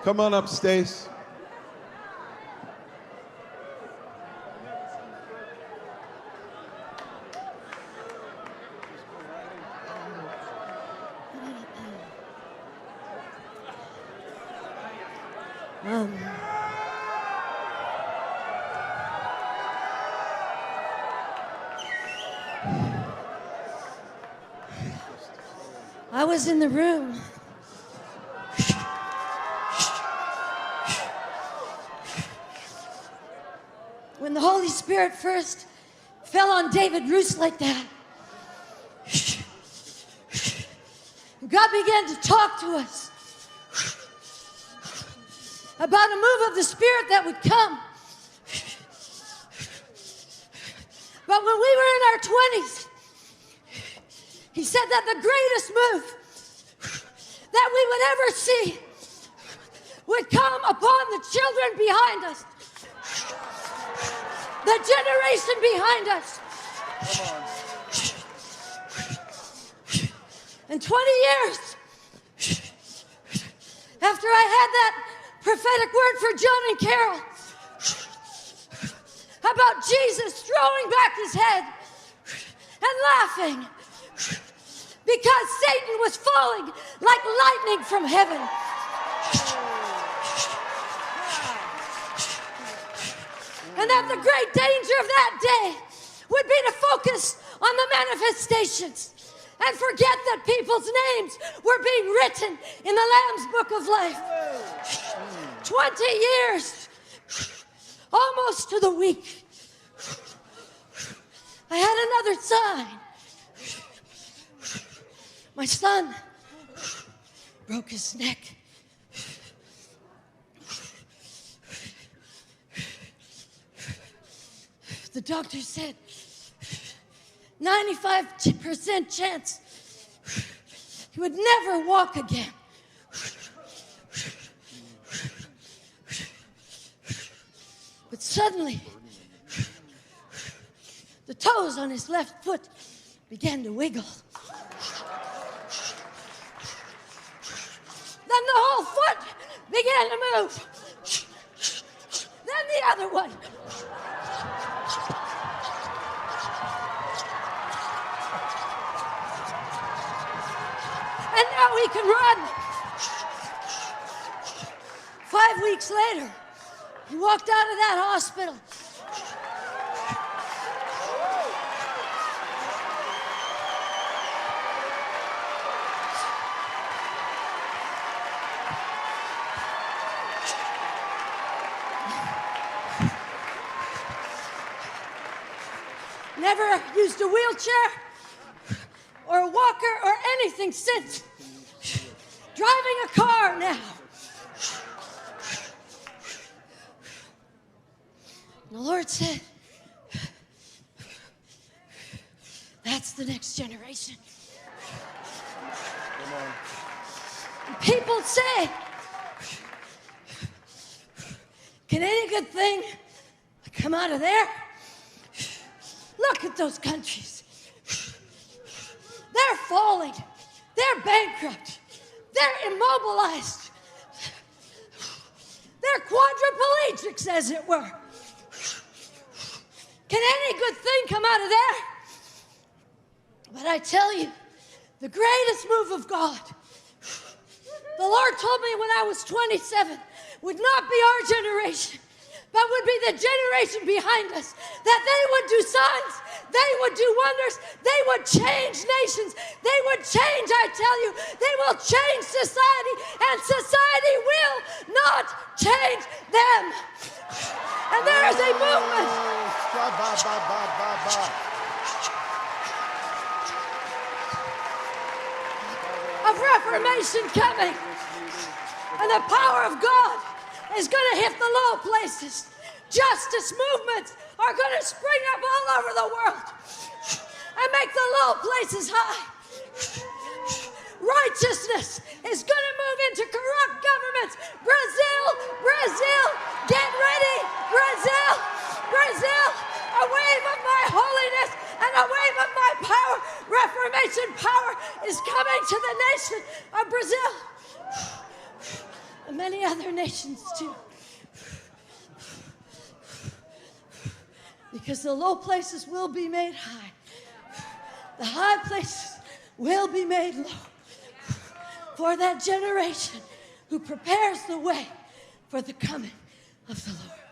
Come on up, Stace. I was in the room. When the Holy Spirit first fell on David Roos like that, God began to talk to us about a move of the Spirit that would come. But when we were in our 20s, He said that the greatest move that we would ever see would come upon the children behind us, the generation behind us. And 20 years after I had that prophetic word for John and Carol about Jesus throwing back his head and laughing because Satan was falling like lightning from heaven. And that the great danger of that day would be to focus on the manifestations and forget that people's names were being written in the Lamb's Book of Life. 20 years, almost to the week. I had another sign. My son broke his neck. The doctor said 95% chance he would never walk again. But suddenly, the toes on his left foot began to wiggle. Then the whole foot began to move. Then the other one. And now he can run. 5 weeks later, he walked out of that hospital. Never used a wheelchair or a walker or anything since. Driving a car now. And the Lord said, that's the next generation. And people say, can any good thing come out of there? Look at those countries. They're falling. They're bankrupt. They're immobilized. They're quadriplegics, as it were. Can any good thing come out of there? But I tell you, the greatest move of God, the Lord told me when I was 27, would not be our generation, but would be the generation behind us, that they would do signs, they would do wonders, they would change nations, they would change, I tell you, they will change society, and society will not change them. And there is a movement of reformation coming, and the power of God is going to hit the low places. Justice movements are going to spring up all over the world and make the low places high. Righteousness is going to move into corrupt governments. Brazil, Brazil, get ready. Brazil, Brazil, a wave of my holiness and a wave of my power. Reformation power is coming to the nation of Brazil. many other nations too. Because the low places will be made high. The high places will be made low. For that generation who prepares the way for the coming of the Lord.